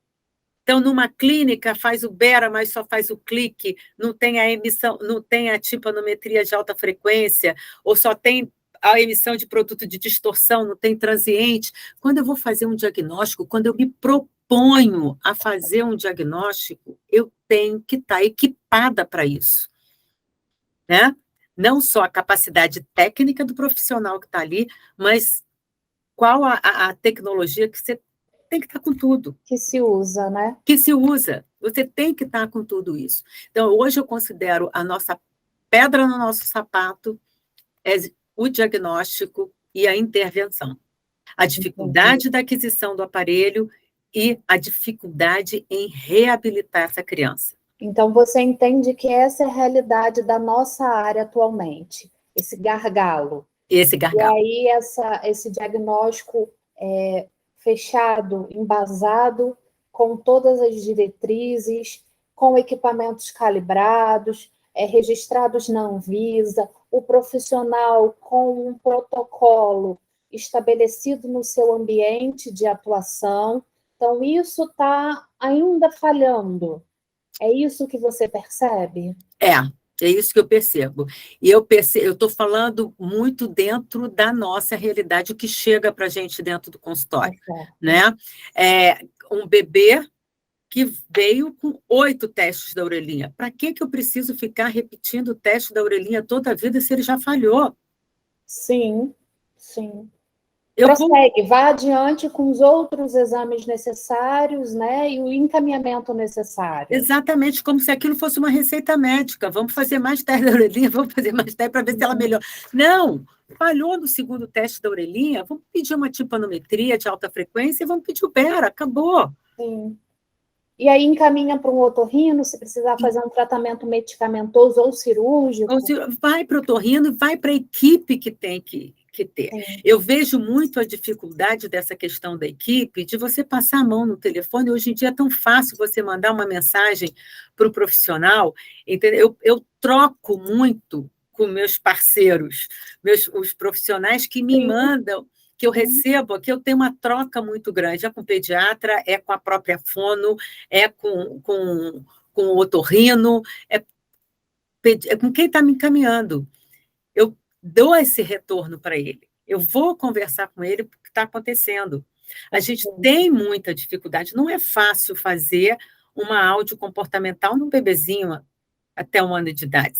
Então, numa clínica, faz o Bera, mas só faz o clique, não tem a emissão, não tem a timpanometria de alta frequência, ou só tem a emissão de produto de distorção, não tem transiente. Quando eu vou fazer um diagnóstico, quando eu me proponho a fazer um diagnóstico, eu tenho que estar equipada para isso, né? Não só a capacidade técnica do profissional que está ali, mas qual a tecnologia que você tem que estar com tudo. Que se usa, né? Que se usa. Você tem que estar com tudo isso. Então, hoje eu considero a nossa pedra no nosso sapato é o diagnóstico e a intervenção. A dificuldade da aquisição do aparelho e a dificuldade em reabilitar essa criança. Então, você entende que essa é a realidade da nossa área atualmente, esse gargalo. Esse gargalo. E aí, esse diagnóstico fechado, embasado, com todas as diretrizes, com equipamentos calibrados, registrados na Anvisa, o profissional com um protocolo estabelecido no seu ambiente de atuação. Então, isso está ainda falhando. É isso que você percebe? É isso que eu percebo. E eu estou falando muito dentro da nossa realidade, o que chega para a gente dentro do consultório. Né? Um bebê que veio com 8 testes da orelhinha. Para que eu preciso ficar repetindo o teste da orelhinha toda a vida se ele já falhou? Sim. Prossegue, vá adiante com os outros exames necessários, né, e o encaminhamento necessário. Exatamente, como se aquilo fosse uma receita médica. Vamos fazer mais teste da orelhinha, vamos fazer mais teste para ver se ela melhora. Não, falhou no segundo teste da orelhinha, vamos pedir uma timpanometria de alta frequência e vamos pedir o Bera, acabou. Sim. E aí encaminha para um otorrino, se precisar fazer um tratamento medicamentoso ou cirúrgico. Vai para o otorrino e vai para a equipe que tem que ter. Sim. Eu vejo muito a dificuldade dessa questão da equipe, de você passar a mão no telefone. Hoje em dia é tão fácil você mandar uma mensagem para o profissional. Entendeu? Eu troco muito com meus parceiros, os profissionais que me mandam, que eu recebo aqui, eu tenho uma troca muito grande. É com o pediatra, é com a própria fono, é com o otorrino, é com quem está me encaminhando. Eu dou esse retorno para ele. Eu vou conversar com ele porque está acontecendo. A gente tem muita dificuldade. Não é fácil fazer uma áudio comportamental num bebezinho até 1 ano de idade.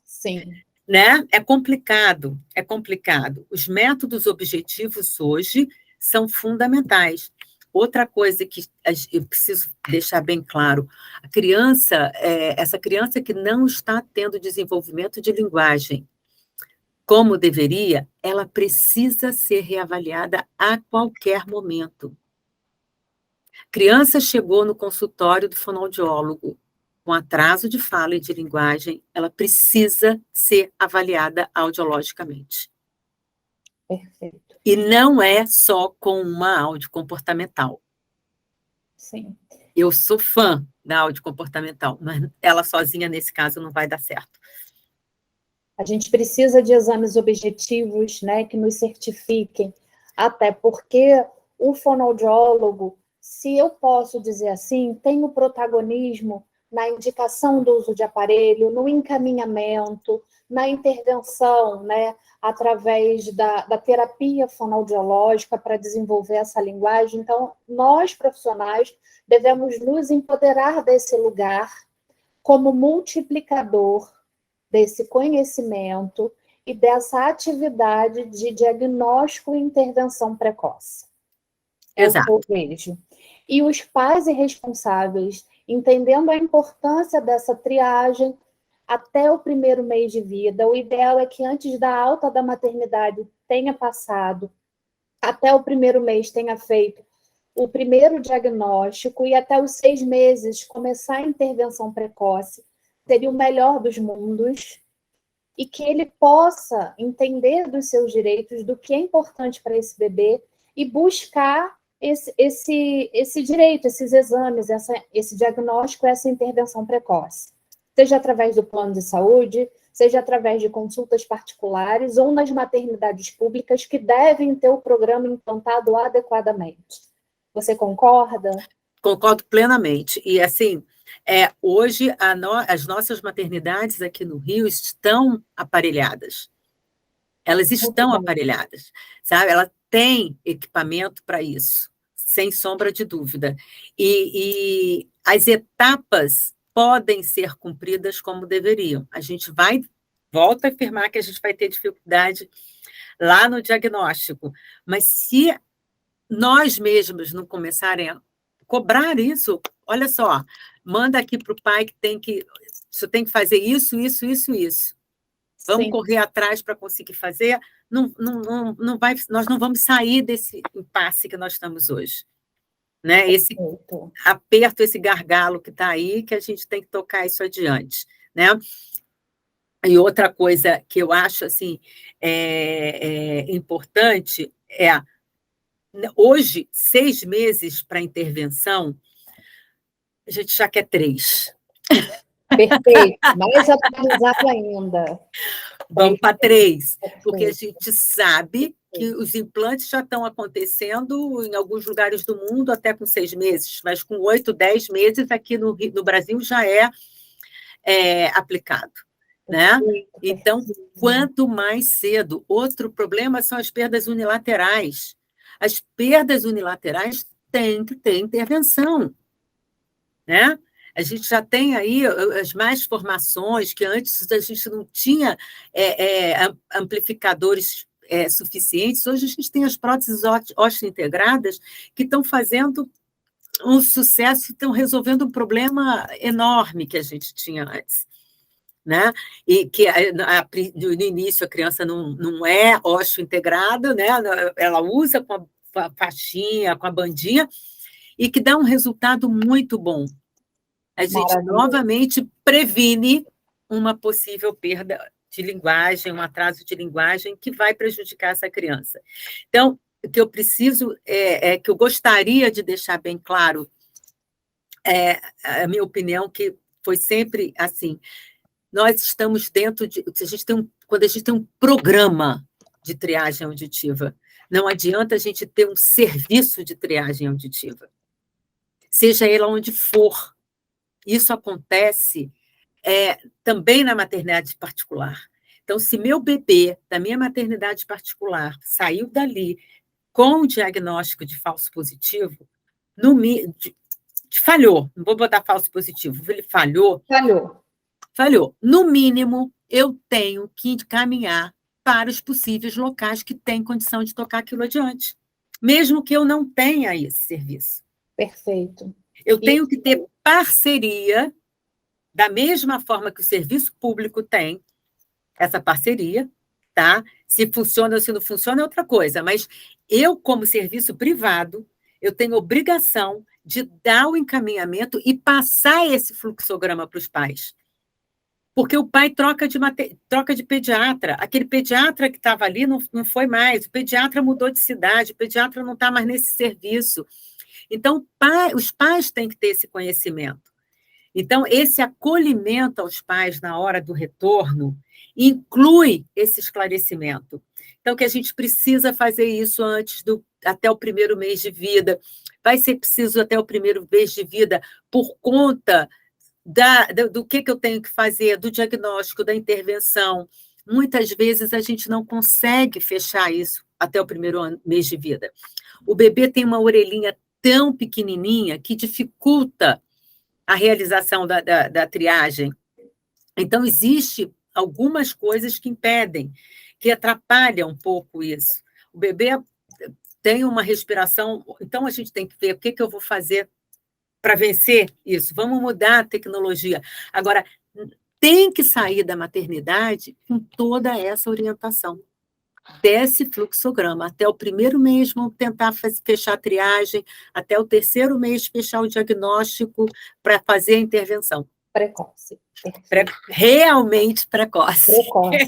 Sim. Né? É complicado. Os métodos objetivos hoje são fundamentais. Outra coisa que eu preciso deixar bem claro, essa criança que não está tendo desenvolvimento de linguagem como deveria, ela precisa ser reavaliada a qualquer momento. Criança chegou no consultório do fonoaudiólogo com atraso de fala e de linguagem, ela precisa ser avaliada audiologicamente. Perfeito. E não é só com uma áudio comportamental. Sim. Eu sou fã da áudio comportamental, mas ela sozinha, nesse caso, não vai dar certo. A gente precisa de exames objetivos, né, que nos certifiquem, até porque o fonoaudiólogo, se eu posso dizer assim, tem o protagonismo na indicação do uso de aparelho, no encaminhamento, na intervenção, né, através da terapia fonoaudiológica para desenvolver essa linguagem. Então, nós, profissionais, devemos nos empoderar desse lugar como multiplicador desse conhecimento e dessa atividade de diagnóstico e intervenção precoce. Exato. É o que eu vejo. E os pais e responsáveis, entendendo a importância dessa triagem até o 1º mês de vida, o ideal é que antes da alta da maternidade tenha passado, até o 1º mês tenha feito o primeiro diagnóstico e até os 6 meses começar a intervenção precoce, seria o melhor dos mundos, e que ele possa entender dos seus direitos, do que é importante para esse bebê, e buscar esse direito, esses exames, esse diagnóstico, essa intervenção precoce. Seja através do plano de saúde, seja através de consultas particulares ou nas maternidades públicas que devem ter o programa implantado adequadamente. Você concorda? Concordo plenamente. E, assim, hoje as nossas maternidades aqui no Rio estão aparelhadas. Elas estão aparelhadas, sabe? Ela tem equipamento para isso, sem sombra de dúvida. E as etapas podem ser cumpridas como deveriam. A gente volta a afirmar que a gente vai ter dificuldade lá no diagnóstico, mas se nós mesmos não começarem a cobrar isso, olha só, manda aqui para o pai que você tem que fazer isso, isso, isso, isso. Vamos Sim. correr atrás para conseguir fazer, nós não vamos sair desse impasse que nós estamos hoje. Né? Esse aperto, esse gargalo que está aí, que a gente tem que tocar isso adiante. Né? E outra coisa que eu acho assim, importante hoje, 6 meses para intervenção, a gente já quer 3. Perfeito, mais atualizado ainda. Vamos para 3, porque a gente sabe que os implantes já estão acontecendo em alguns lugares do mundo até com 6 meses, mas com 8, 10 meses aqui no Brasil já é aplicado. Né? Então, quanto mais cedo. Outro problema são as perdas unilaterais. As perdas unilaterais têm que ter intervenção. Né? A gente já tem aí as mais formações, que antes a gente não tinha amplificadores suficientes. Hoje a gente tem as próteses ósseo-integradas que estão fazendo um sucesso, estão resolvendo um problema enorme que a gente tinha antes. Né? E que no início a criança não é ósseo integrada, né? Ela usa com a faixinha, com a bandinha, e que dá um resultado muito bom. A gente novamente previne uma possível perda de linguagem, um atraso de linguagem que vai prejudicar essa criança. Então, o que eu preciso, que eu gostaria de deixar bem claro, a minha opinião, que foi sempre assim, nós estamos dentro de... quando a gente tem um programa de triagem auditiva, não adianta a gente ter um serviço de triagem auditiva, seja ele onde for. Isso acontece também na maternidade particular. Então, se meu bebê da minha maternidade particular saiu dali com o diagnóstico de falso positivo, falhou, não vou botar falso positivo, ele falhou. No mínimo, eu tenho que encaminhar para os possíveis locais que têm condição de tocar aquilo adiante, mesmo que eu não tenha esse serviço. Perfeito. Eu tenho que ter parceria, da mesma forma que o serviço público tem essa parceria, tá? Se funciona ou se não funciona é outra coisa, mas eu, como serviço privado, eu tenho obrigação de dar o encaminhamento e passar esse fluxograma para os pais. Porque o pai troca de pediatra. Aquele pediatra que estava ali não foi mais, o pediatra mudou de cidade, o pediatra não está mais nesse serviço. Então, os pais têm que ter esse conhecimento. Então, esse acolhimento aos pais na hora do retorno inclui esse esclarecimento. Então, que a gente precisa fazer isso até o primeiro mês de vida. Vai ser preciso até o primeiro mês de vida por conta do que eu tenho que fazer, do diagnóstico, da intervenção. Muitas vezes a gente não consegue fechar isso até o primeiro mês de vida. O bebê tem uma orelhinha tão pequenininha que dificulta a realização da triagem. Então, existe algumas coisas que impedem, que atrapalham um pouco isso. O bebê tem uma respiração, então a gente tem que ver o que eu vou fazer para vencer isso. Vamos mudar a tecnologia. Agora, tem que sair da maternidade com toda essa orientação desse fluxograma. Até o primeiro mês, vamos tentar fechar a triagem, até o terceiro mês, fechar o diagnóstico para fazer a intervenção. Precoce. Realmente precoce. Precoce.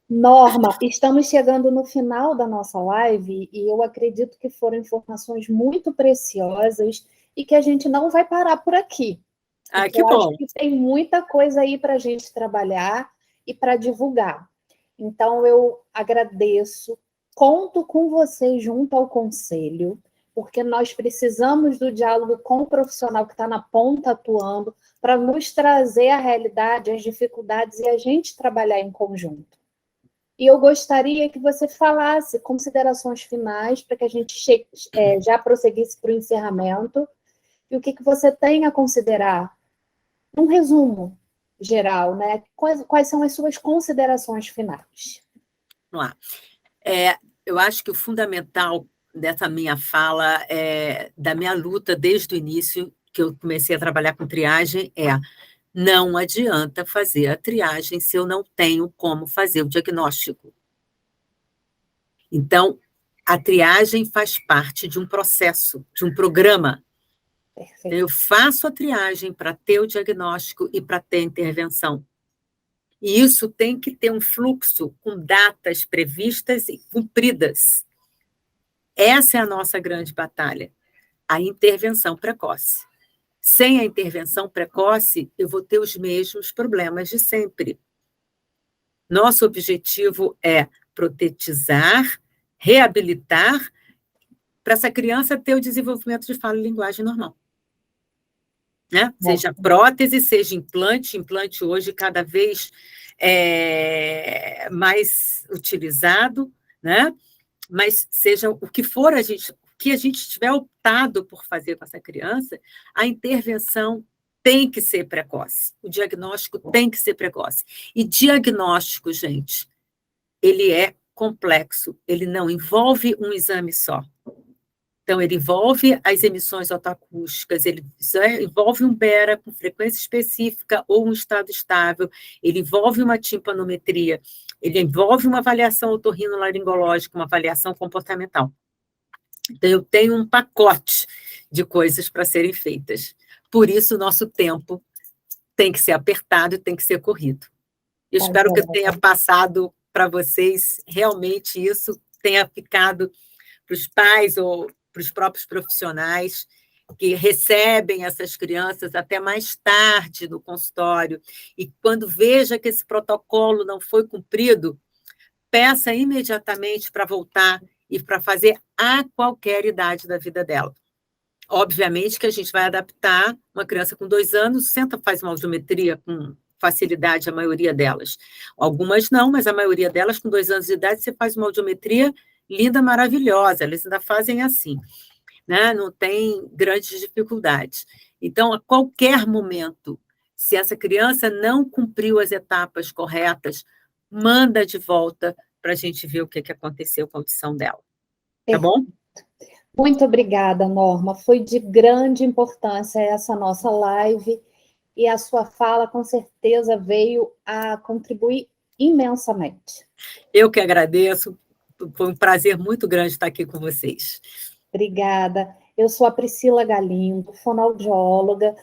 Norma, estamos chegando no final da nossa live e eu acredito que foram informações muito preciosas e que a gente não vai parar por aqui. Que bom. Eu acho que tem muita coisa aí para a gente trabalhar e para divulgar. Então, eu agradeço, conto com você junto ao conselho, porque nós precisamos do diálogo com o profissional que está na ponta atuando para nos trazer a realidade, as dificuldades e a gente trabalhar em conjunto. E eu gostaria que você falasse considerações finais para que a gente já prosseguisse para o encerramento e o que você tem a considerar. Um resumo geral, né? Quais são as suas considerações finais? Vamos lá. Eu acho que o fundamental dessa minha fala, da minha luta desde o início, que eu comecei a trabalhar com triagem, não adianta fazer a triagem se eu não tenho como fazer o diagnóstico. Então, a triagem faz parte de um processo, de um programa. Perfeito. Eu faço a triagem para ter o diagnóstico e para ter a intervenção. E isso tem que ter um fluxo com datas previstas e cumpridas. Essa é a nossa grande batalha, a intervenção precoce. Sem a intervenção precoce, eu vou ter os mesmos problemas de sempre. Nosso objetivo é protetizar, reabilitar, para essa criança ter o desenvolvimento de fala e linguagem normal. Né? Seja prótese, seja implante. Implante hoje cada vez mais utilizado, né? Mas seja o que for que a gente tiver optado por fazer com essa criança, a intervenção tem que ser precoce, o diagnóstico tem que ser precoce. E diagnóstico, gente, ele é complexo, ele não envolve um exame só. Então, ele envolve as emissões otoacústicas, ele envolve um BERA com frequência específica ou um estado estável, ele envolve uma timpanometria, ele envolve uma avaliação otorrinolaringológica, uma avaliação comportamental. Então, eu tenho um pacote de coisas para serem feitas. Por isso, o nosso tempo tem que ser apertado e tem que ser corrido. Eu espero que eu tenha passado para vocês, realmente isso tenha ficado para os pais ou para os próprios profissionais que recebem essas crianças até mais tarde no consultório, e quando veja que esse protocolo não foi cumprido, peça imediatamente para voltar e para fazer a qualquer idade da vida dela. Obviamente que a gente vai adaptar uma criança com 2 anos, faz uma audiometria com facilidade, a maioria delas. Algumas não, mas a maioria delas, com 2 anos de idade, você faz uma audiometria linda, maravilhosa, eles ainda fazem assim, né? Não tem grandes dificuldades. Então, a qualquer momento, se essa criança não cumpriu as etapas corretas, manda de volta para a gente ver o que aconteceu com a audição dela. Tá bom? Muito obrigada, Norma. Foi de grande importância essa nossa live e a sua fala, com certeza, veio a contribuir imensamente. Eu que agradeço. Foi um prazer muito grande estar aqui com vocês. Obrigada. Eu sou a Priscila Galindo, fonoaudióloga,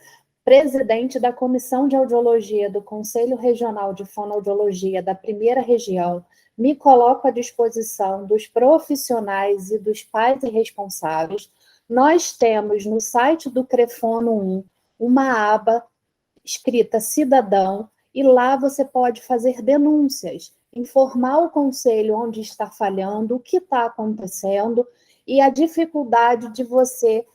presidente da Comissão de Audiologia do Conselho Regional de Fonoaudiologia da Primeira Região. Me coloco à disposição dos profissionais e dos pais e responsáveis. Nós temos no site do Crefono 1 uma aba escrita Cidadão, e lá você pode fazer denúncias, informar o conselho onde está falhando, o que está acontecendo e a dificuldade de você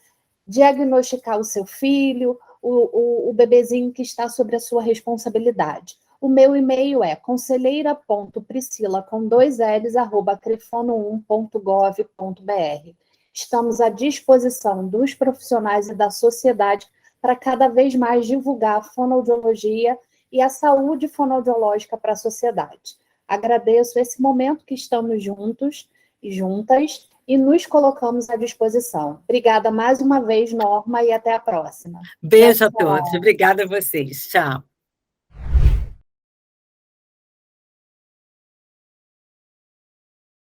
diagnosticar o seu filho, o bebezinho que está sobre a sua responsabilidade. O meu e-mail é conselheira.priscila, com 2 L's, @crefono1.gov.br. Estamos à disposição dos profissionais e da sociedade para cada vez mais divulgar a fonoaudiologia e a saúde fonoaudiológica para a sociedade. Agradeço esse momento que estamos juntos e juntas e nos colocamos à disposição. Obrigada mais uma vez, Norma, e até a próxima. Beijo a todos. Obrigada a vocês. Tchau.